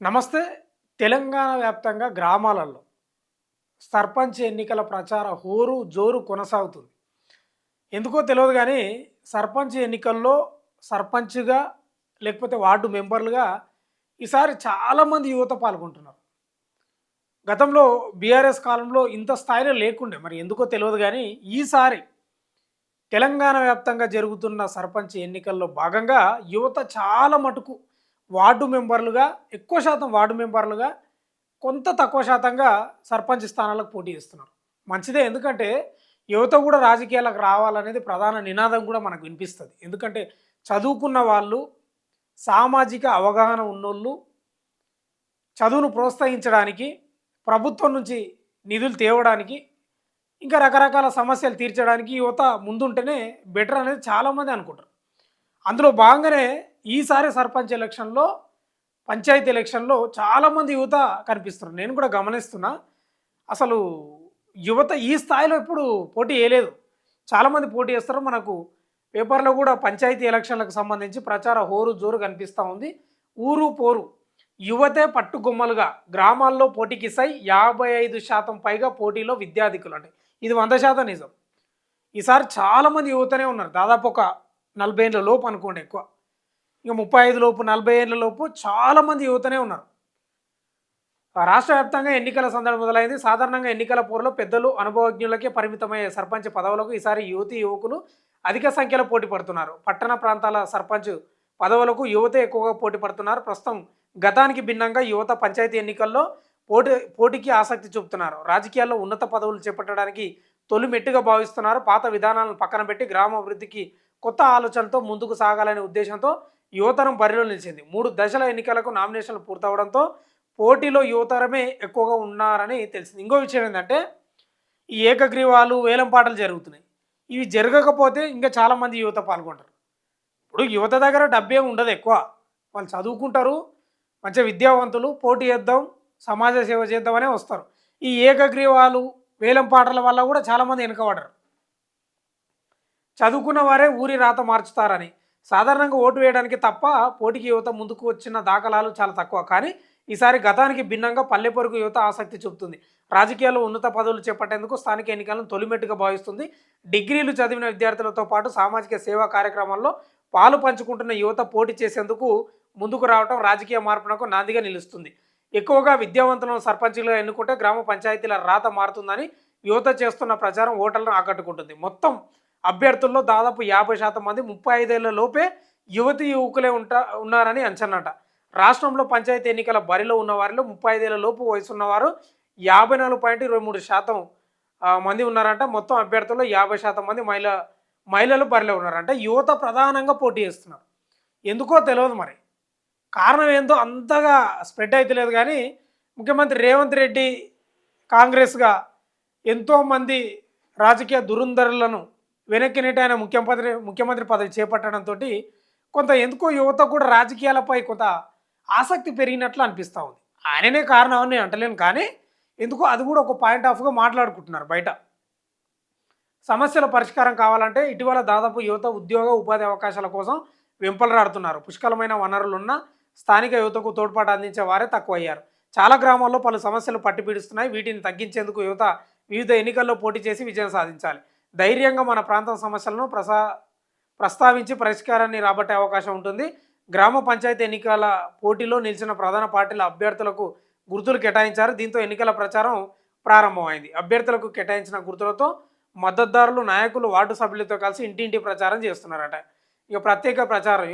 నమస్తే. తెలంగాణ వ్యాప్తంగా గ్రామాలలో సర్పంచ్ ఎన్నికల ప్రచార హోరు, జోరు కొనసాగుతుంది. ఎందుకో తెలవదు గానీ, సర్పంచ్ ఎన్నికల్లో సర్పంచ్‌గా లేకపోతే వార్డు మెంబర్లుగా ఈసారి చాలామంది యువత పాల్గొంటున్నారు. గతంలో బీఆర్ఎస్ కాలంలో ఇంత స్థాయిలో లేకుండే. మరి ఎందుకో తెలవదు గానీ, ఈసారి తెలంగాణ వ్యాప్తంగా జరుగుతున్న సర్పంచ్ ఎన్నికల్లో భాగంగా యువత చాలా మటుకు వార్డు మెంబర్లుగా, ఎక్కువ శాతం వార్డు మెంబర్లుగా, కొంత తక్కువ శాతంగా సర్పంచ్ స్థానాలకు పోటీ చేస్తున్నారు. మంచిదే. ఎందుకంటే యువత కూడా రాజకీయాలకు రావాలనేది ప్రధాన నినాదం కూడా మనకు వినిపిస్తది. ఎందుకంటే చదువుకున్న వాళ్ళు, సామాజిక అవగాహన ఉన్నోళ్ళు, చదువును ప్రోత్సహించడానికి, ప్రభుత్వం నుంచి నిధులు తేవడానికి, ఇంకా రకరకాల సమస్యలు తీర్చడానికి యువత ముందుంటేనే బెటర్ అనేది చాలామంది అనుకుంటారు. అందులో భాగంగానే ఈసారి సర్పంచ్ ఎలక్షన్‌లో, పంచాయతీ ఎలక్షన్‌లో చాలామంది యువత కనిపిస్తున్నారు. నేను కూడా గమనిస్తున్నా. అసలు యువత ఈ స్థాయిలో ఎప్పుడు పోటీ చేయలేదు. చాలామంది పోటీ చేస్తారు. మనకు పేపర్‌లో కూడా పంచాయతీ ఎలక్షన్‌లకు సంబంధించి ప్రచార హోరు, జోరు కనిపిస్తా ఉంది. ఊరు, పోరు యువతే పట్టుగొమ్మలుగా గ్రామాల్లో పోటీకి సై 55% పైగా పోటీలో విద్యార్థికులు అంటే ఇది 100% నిజం. ఈసారి చాలామంది యువతనే ఉన్నారు. దాదాపు ఒక 40 ఏళ్ల లోపు అనుకోండి ఎక్కువ. ఇక 35 లోపు, 40 ఏళ్ల లోపు చాలామంది యువతనే ఉన్నారు. రాష్ట్ర వ్యాప్తంగా ఎన్నికల సందడి మొదలైంది. సాధారణంగా ఎన్నికల పోరులో పెద్దలు, అనుభవజ్ఞులకే పరిమితమయ్యే సర్పంచ్ పదవులకు ఈసారి యువతీ, యువకులు అధిక సంఖ్యలో పోటీ పడుతున్నారు. పట్టణ ప్రాంతాల సర్పంచ్ పదవులకు యువతే ఎక్కువగా పోటీ పడుతున్నారు. ప్రస్తుతం గతానికి భిన్నంగా యువత పంచాయతీ ఎన్నికల్లో పోటీకి ఆసక్తి చూపుతున్నారు. రాజకీయాల్లో ఉన్నత పదవులు చేపట్టడానికి తొలి మెట్టుగా భావిస్తున్నారు. పాత విధానాలను పక్కన పెట్టి గ్రామాభివృద్ధికి కొత్త ఆలోచనలతో ముందుకు సాగాలనే ఉద్దేశంతో యువతరం బరిలో నిలిచింది. 3 దశల ఎన్నికలకు నామినేషన్లు పూర్తవడంతో పోటీలో యువతరమే ఎక్కువగా ఉన్నారని తెలిసింది. ఇంకో విషయం ఏంటంటే ఈ ఏకగ్రీవాలు, వేలం పాటలు జరుగుతున్నాయి. ఇవి జరగకపోతే ఇంకా చాలామంది యువత పాల్గొంటారు. ఇప్పుడు యువత దగ్గర డబ్బేం ఉండదు ఎక్కువ. వాళ్ళు చదువుకుంటారు, మంచి విద్యావంతులు, పోటీ చేద్దాం, సమాజ సేవ చేద్దామనే వస్తారు. ఈ ఏకగ్రీవాలు, వేలం పాటల వల్ల కూడా చాలామంది వెనుకబడరు. చదువుకున్న వారే ఊరి రాత మార్చుతారని. సాధారణంగా ఓటు వేయడానికి తప్ప పోటీకి యువత ముందుకు వచ్చిన దాఖలాలు చాలా తక్కువ. కానీ ఈసారి గతానికి భిన్నంగా పల్లె పొరుగు యువత ఆసక్తి చూపుతుంది. రాజకీయాల్లో ఉన్నత పదవులు చేపట్టేందుకు స్థానిక ఎన్నికలను తొలిమెట్టుగా భావిస్తుంది. డిగ్రీలు చదివిన విద్యార్థులతో పాటు సామాజిక సేవా కార్యక్రమాల్లో పాలు పంచుకుంటున్న యువత పోటీ చేసేందుకు ముందుకు రావడం రాజకీయ మార్పునకు నాందిగా నిలుస్తుంది. ఎక్కువగా విద్యావంతులను సర్పంచ్లుగా ఎన్నుకుంటే గ్రామ పంచాయతీల రాత మారుతుందని యువత చేస్తున్న ప్రచారం ఓటర్లను ఆకట్టుకుంటుంది. మొత్తం అభ్యర్థుల్లో దాదాపు 50% మంది 35 ఏళ్ల లోపే యువతి యువకులే ఉన్నారని అంచనాట. రాష్ట్రంలో పంచాయతీ ఎన్నికల బరిలో ఉన్న వారిలో 35 ఏళ్ల లోపు వయసున్నవారు 54.23% మంది ఉన్నారంట. మొత్తం అభ్యర్థుల్లో 50% మంది మహిళలు బరిలో ఉన్నారంట. యువత ప్రధానంగా పోటీ చేస్తున్నారు. ఎందుకో తెలియదు మరి. కారణం ఏందో అంతగా స్ప్రెడ్ అయితలేదు కానీ ముఖ్యమంత్రి రేవంత్ రెడ్డి కాంగ్రెస్‌గా ఎంతోమంది రాజకీయ దురంధరులను వెనక్కి నెట్టి ఆయన ముఖ్యమంత్రి పదవి చేపట్టడంతో కొంత ఎందుకో యువత కూడా రాజకీయాలపై కొంత ఆసక్తి పెరిగినట్లు అనిపిస్తూ ఉంది. ఆయననే కారణం అని నేను అంటలేను కానీ ఎందుకో అది కూడా ఒక పాయింట్ ఆఫ్గా మాట్లాడుకుంటున్నారు బయట. సమస్యల పరిష్కారం కావాలంటే ఇటీవల దాదాపు యువత ఉద్యోగ ఉపాధి అవకాశాల కోసం వెంపలరాడుతున్నారు. పుష్కలమైన వనరులున్న స్థానిక యువతకు తోడ్పాటు అందించే వారే తక్కువయ్యారు. చాలా గ్రామాల్లో పలు సమస్యలు పట్టి పీడిస్తున్నాయి. వీటిని తగ్గించేందుకు యువత వివిధ ఎన్నికల్లో పోటీ చేసి విజయం సాధించాలి. ధైర్యంగా మన ప్రాంతం సమస్యలను ప్రస్తావించి పరిష్కారాన్ని రాబట్టే అవకాశం ఉంటుంది. గ్రామ పంచాయతీ ఎన్నికల పోటీలో నిలిచిన ప్రధాన పార్టీల అభ్యర్థులకు గుర్తులు కేటాయించారు. దీంతో ఎన్నికల ప్రచారం ప్రారంభమైంది. అభ్యర్థులకు కేటాయించిన గుర్తులతో మద్దతుదారులు, నాయకులు, వార్డు సభ్యులతో కలిసి ఇంటింటి ప్రచారం చేస్తున్నారట. ఇక ప్రత్యేక ప్రచారం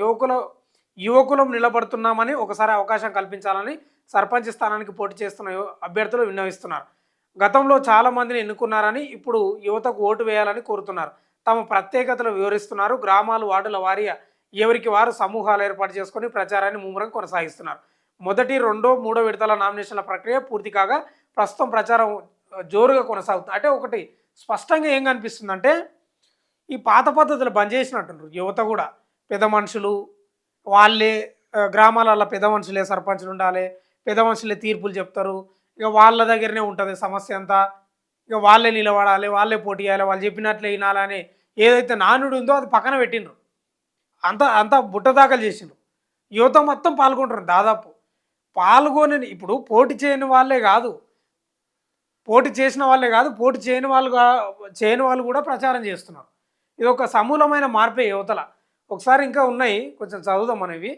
యువకులం నిలబడుతున్నామని ఒకసారి అవకాశం కల్పించాలని సర్పంచ్ స్థానానికి పోటీ చేస్తున్న అభ్యర్థులు విన్నవిస్తున్నారు. గతంలో చాలామందిని ఎన్నుకున్నారని ఇప్పుడు యువతకు ఓటు వేయాలని కోరుతున్నారు. తమ ప్రత్యేకతలు వివరిస్తున్నారు. గ్రామాలు, వార్డుల వారీగా ఎవరికి వారు సమూహాలు ఏర్పాటు చేసుకొని ప్రచారాన్ని ముమ్మరం కొనసాగిస్తున్నారు. మొదటి, రెండో, మూడో విడతల నామినేషన్ల ప్రక్రియ పూర్తి కాగా ప్రస్తుతం ప్రచారం జోరుగా కొనసాగుతుంది. అంటే ఒకటి స్పష్టంగా ఏం కనిపిస్తుందంటే ఈ పాత పద్ధతులు బంద్ చేసినట్టుండ్రు యువత కూడా. పెద్ద మనుషులు వాళ్ళే గ్రామాలలో పెద్ద మనుషులే సర్పంచులు ఉండాలి, పెద్ద మనుషులే తీర్పులు చెప్తారు. ఇక వాళ్ళ దగ్గరనే ఉంటుంది సమస్య అంతా. ఇక వాళ్ళే నిలబడాలి, వాళ్ళే పోటీ చేయాలి, వాళ్ళు చెప్పినట్లే వినాలని ఏదైతే నానుడు ఉందో అది పక్కన పెట్టిండ్రు. అంతా బుట్టదాఖలు చేసిండ్రు. యువత మొత్తం పాల్గొంటారు దాదాపు. పాల్గొని ఇప్పుడు పోటీ చేయని వాళ్ళే కాదు, పోటీ చేసిన వాళ్ళే కాదు, పోటీ చేయని వాళ్ళు కూడా ప్రచారం చేస్తున్నారు. ఇది ఒక సమూలమైన మార్పే యువతల. ఒకసారి ఇంకా ఉన్నాయి, కొంచెం చదువుదాం అనేవి.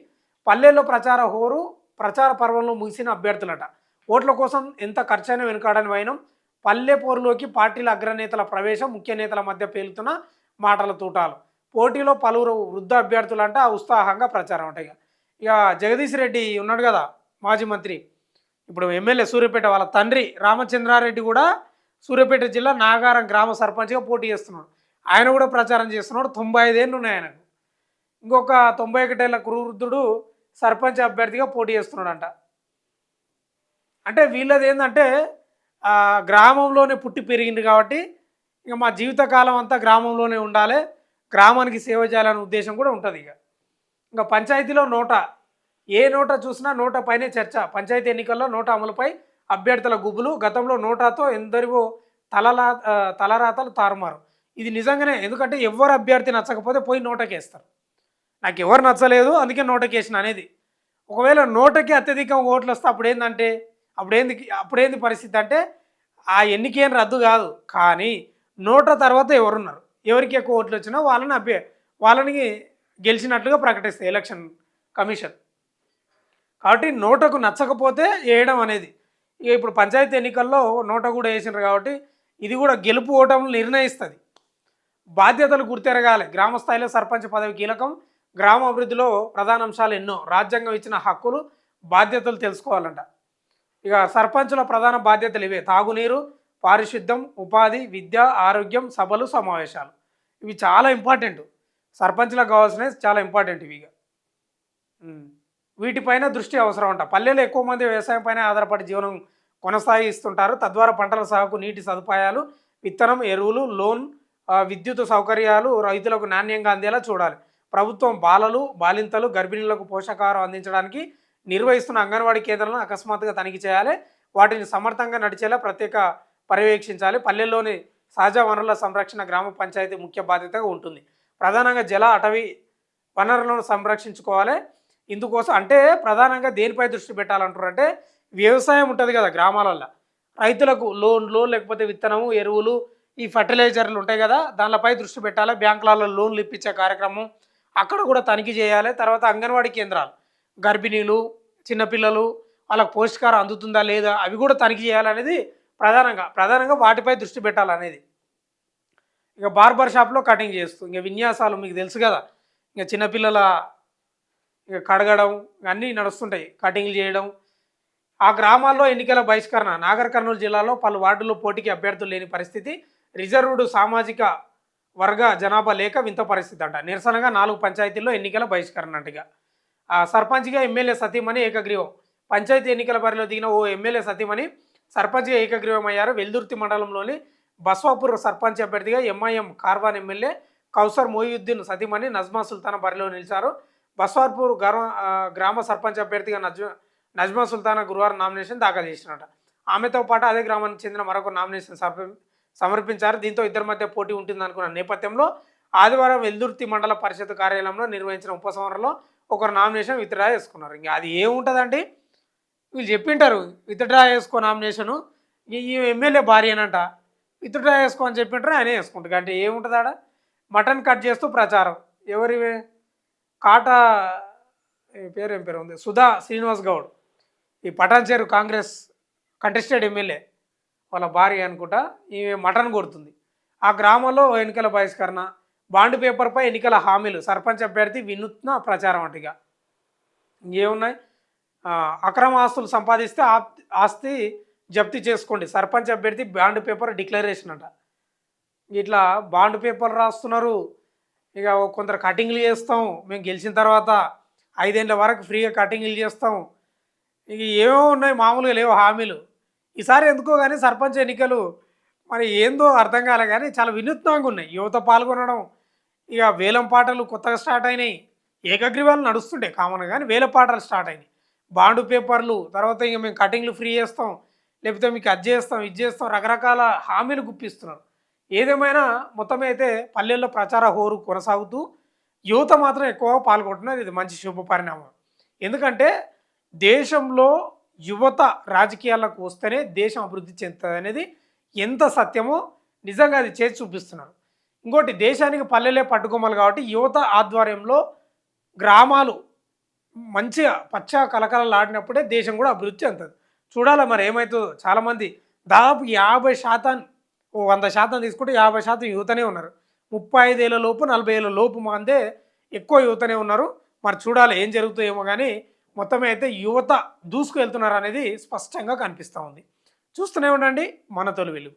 పల్లెల్లో ప్రచార హోరు, ప్రచార పర్వంలో ముగిసిన అభ్యర్థులట. ఓట్ల కోసం ఎంత ఖర్చైనా వెనుకాడని వైనం, పల్లె పోరులోకి పార్టీల అగ్రనేతల ప్రవేశం, ముఖ్య నేతల మధ్య పేలుతున్న మాటల తూటాలు. పోటీలో పలువురు వృద్ధ అభ్యర్థులంట ఉత్సాహంగా ప్రచారం అంట. ఇక జగదీష్ రెడ్డి ఉన్నాడు కదా, మాజీ మంత్రి, ఇప్పుడు ఎమ్మెల్యే సూర్యాపేట, వాళ్ళ తండ్రి రామచంద్రారెడ్డి కూడా సూర్యాపేట జిల్లా నాగారం గ్రామ సర్పంచ్గా పోటీ చేస్తున్నాడు. ఆయన కూడా ప్రచారం చేస్తున్నాడు. 95 ఏళ్ళు ఉన్నాయి ఆయనకు. ఇంకొక 91 ఏళ్ళ వృద్ధుడు సర్పంచ్ అభ్యర్థిగా పోటీ చేస్తున్నాడంట. అంటే వీళ్ళది ఏంటంటే గ్రామంలోనే పుట్టి పెరిగింది కాబట్టి ఇక మా జీవితకాలం అంతా గ్రామంలోనే ఉండాలి, గ్రామానికి సేవ చేయాలనే ఉద్దేశం కూడా ఉంటుంది. ఇంకా పంచాయతీలో నోటా, ఏ నోటా చూసినా నోటా పైనే చర్చ. పంచాయతీ ఎన్నికల్లో నోటా అమలుపై అభ్యర్థుల గుబులు. గతంలో నోటాతో ఎందరివో తలరాతలు తారుమారు. ఇది నిజంగానే, ఎందుకంటే ఎవరు అభ్యర్థి నచ్చకపోతే పోయి నోటకేస్తారు. నాకు ఎవరు నచ్చలేదు అందుకే నోటకేసిన అనేది. ఒకవేళ నోటకి అత్యధికంగా ఓట్లు వస్తే అప్పుడేంది పరిస్థితి అంటే ఆ ఎన్నికేం రద్దు కాదు, కానీ నోట తర్వాత ఎవరున్నారు, ఎవరికి ఎక్కువ ఓట్లు వచ్చినా వాళ్ళని గెలిచినట్లుగా ప్రకటిస్తాయి ఎలక్షన్ కమిషన్. కాబట్టి నోటకు నచ్చకపోతే వేయడం అనేది. ఇక ఇప్పుడు పంచాయతీ ఎన్నికల్లో నోట కూడా వేసినారు కాబట్టి ఇది కూడా గెలుపు ఓటములు నిర్ణయిస్తుంది. బాధ్యతలు గుర్తెరగాలి. గ్రామ స్థాయిలో సర్పంచ్ పదవి కీలకం. గ్రామ అభివృద్ధిలో ప్రధాన అంశాలు ఎన్నో. రాజ్యాంగం ఇచ్చిన హక్కులు, బాధ్యతలు తెలుసుకోవాలంట. ఇక సర్పంచుల ప్రధాన బాధ్యతలు ఇవే: తాగునీరు, పారిశుద్ధ్యం, ఉపాధి, విద్య, ఆరోగ్యం, సభలు, సమావేశాలు. ఇవి చాలా ఇంపార్టెంట్. సర్పంచ్లకు కావాల్సినవి చాలా ఇంపార్టెంట్ ఇవి. వీటిపైన దృష్టి అవసరం అంట. పల్లెల్లో ఎక్కువ మంది వ్యవసాయం పైన ఆధారపడి జీవనం కొనసాగిస్తుంటారు. తద్వారా పంటల సాగుకు నీటి సదుపాయాలు, విత్తనం, ఎరువులు, లోన్, విద్యుత్ సౌకర్యాలు రైతులకు నాణ్యంగా అందేలా చూడాలి. ప్రభుత్వం బాలలు, బాలింతలు, గర్భిణీలకు పోషకాహారం అందించడానికి నిర్వహిస్తున్న అంగన్వాడీ కేంద్రాలను అకస్మాత్తుగా తనిఖీ చేయాలి. వాటిని సమర్థంగా నడిచేలా ప్రత్యేక పర్యవేక్షించాలి. పల్లెల్లోని సహజ వనరుల సంరక్షణ గ్రామ పంచాయతీ ముఖ్య బాధ్యతగా ఉంటుంది. ప్రధానంగా జల, అటవీ వనరులను సంరక్షించుకోవాలి. ఇందుకోసం అంటే ప్రధానంగా దేనిపై దృష్టి పెట్టాలంటారు అంటే వ్యవసాయం ఉంటుంది కదా గ్రామాలలో, రైతులకు లోన్లు లేకపోతే విత్తనము, ఎరువులు, ఈ ఫర్టిలైజర్లు ఉంటాయి కదా, దానిపై దృష్టి పెట్టాలి. బ్యాంకులలో లోన్లు ఇప్పించే కార్యక్రమం అక్కడ కూడా తనిఖీ చేయాలి. తర్వాత అంగన్వాడీ కేంద్రాలు, గర్భిణీలు, చిన్నపిల్లలు, వాళ్ళకు పోషకాహారం అందుతుందా లేదా అవి కూడా తనిఖీ చేయాలనేది ప్రధానంగా వాటిపై దృష్టి పెట్టాలనేది. ఇక బార్బర్ షాప్లో కటింగ్ చేస్తూ ఇంకా విన్యాసాలు మీకు తెలుసు కదా, ఇంకా చిన్నపిల్లల ఇక కడగడం అన్నీ నడుస్తుంటాయి, కటింగ్లు చేయడం. ఆ గ్రామాల్లో ఎన్నికల బహిష్కరణ. నాగర్ కర్నూలు జిల్లాలో పలు వార్డుల్లో పోటీకి అభ్యర్థులు లేని పరిస్థితి. రిజర్వ్డ్ సామాజిక వర్గ జనాభా లేక వింత పరిస్థితి అంట. నిరసనగా 4 పంచాయతీల్లో ఎన్నికల బహిష్కరణ అంటగా. సర్పంచ్గా ఎమ్మెల్యే సతీమణి ఏకగ్రీవం. పంచాయతీ ఎన్నికల బరిలో దిగిన ఓ ఎమ్మెల్యే సతీమణి సర్పంచ్గా ఏకగ్రీవం అయ్యారు. వెల్దుర్తి మండలంలోని బస్వాపూర్ సర్పంచ్ అభ్యర్థిగా ఎంఐఎం కార్వాన్ ఎమ్మెల్యే కౌసర్ మొయియుద్దీన్ సతీమణి నజ్మా సుల్తానా బరిలో నిలిచారు. బస్వాపూర్ గ్రామ సర్పంచ్ అభ్యర్థిగా నజ్మా సుల్తానా గురువారం నామినేషన్ దాఖలు చేసినట. ఆమెతో పాటు అదే గ్రామానికి చెందిన మరొక నామినేషన్ సమర్పించారు. దీంతో ఇద్దరి మధ్య పోటీ ఉంటుందనుకున్న నేపథ్యంలో ఆదివారం వెల్దుర్తి మండల పరిషత్ కార్యాలయంలో నిర్వహించిన ఉపసంహరణలో ఒకరు నామినేషన్ విత్డ్రా చేసుకున్నారు. ఇంకా అది ఏముంటుందండి, వీళ్ళు చెప్పింటారు విత్డ్రా చేసుకో నామినేషను, ఈ ఎమ్మెల్యే భార్య అనంట విత్డ్రా చేసుకో అని చెప్పింటారు, ఆయన వేసుకుంటారు. అంటే ఏముంటుంది ఆడ? మటన్ కట్ చేస్తూ ప్రచారం. ఎవరి కాటా ఏం పేరు ఉంది, సుధా శ్రీనివాస్ గౌడ్, ఈ పటాన్చేరు కాంగ్రెస్ కంటెస్టెడ్ ఎమ్మెల్యే వాళ్ళ భార్య అనుకుంటా, ఈ మటన్ కొడుతుంది. ఆ గ్రామంలో ఎన్నికల బహిష్కరణ. బాండ్ పేపర్పై ఎన్నికల హామీలు. సర్పంచ్ అభ్యర్థి వినూత్న ప్రచారం అంటగా. ఇంకేమున్నాయి? అక్రమ ఆస్తులు సంపాదిస్తే ఆస్తి జప్తీ చేసుకోండి. సర్పంచ్ అభ్యర్థి బాండ్ పేపర్ డిక్లరేషన్ అంట. ఇట్లా బాండ్ పేపర్ రాస్తున్నారు. ఇక కొందరు కటింగ్లు చేస్తాం, మేము గెలిచిన తర్వాత 5 ఏళ్ళ వరకు ఫ్రీగా కటింగ్లు చేస్తాం. ఇక ఏమో ఉన్నాయి, మామూలుగా లేవు హామీలు. ఈసారి ఎందుకో కానీ సర్పంచ్ ఎన్నికలు మరి ఏందో అర్థం కాలే కానీ చాలా వినూత్నంగా ఉన్నాయి. యువత పాల్గొనడం, ఇక వేలం పాటలు కొత్తగా స్టార్ట్ అయినాయి. ఏకగ్రీవాలు నడుస్తుండే కామన్గా, కానీ వేల పాటలు స్టార్ట్ అయినాయి. బాండు పేపర్లు, తర్వాత ఇక మేము కటింగ్లు ఫ్రీ చేస్తాం, లేకపోతే మీకు అది చేస్తాం ఇది చేస్తాం, రకరకాల హామీలు గుప్పిస్తున్నారు. ఏదేమైనా మొత్తం అయితే పల్లెల్లో ప్రచార హోరు కొనసాగుతూ యువత మాత్రం ఎక్కువగా పాల్గొంటున్నారు. ఇది మంచి శుభ పరిణామం. ఎందుకంటే దేశంలో యువత రాజకీయాలకు వస్తేనే దేశం అభివృద్ధి చెందుతుంది అనేది ఎంత సత్యమో నిజంగా అది చేసి చూపిస్తున్నారు. ఇంకోటి దేశానికి పల్లెలే పట్టుకోమలు కాబట్టి యువత ఆధ్వర్యంలో గ్రామాలు మంచిగా పచ్చ కలకలలాడినప్పుడే దేశం కూడా అభివృద్ధి చెందుతుంది. చూడాలా మరి ఏమవుతుందో. చాలామంది దాదాపు 50% ఓ 100% తీసుకుంటే 50% యువతనే ఉన్నారు. 35 ఏళ్ల లోపు 40 ఏళ్ల లోపు మందే ఎక్కువ యువతనే ఉన్నారు. మరి చూడాలి ఏం జరుగుతుందేమో కానీ మొత్తమే అయితే యువత దూసుకు వెళ్తున్నారు అనేది స్పష్టంగా కనిపిస్తూ ఉంది. చూస్తూనే ఉండండి మన తొలి వెలుగు.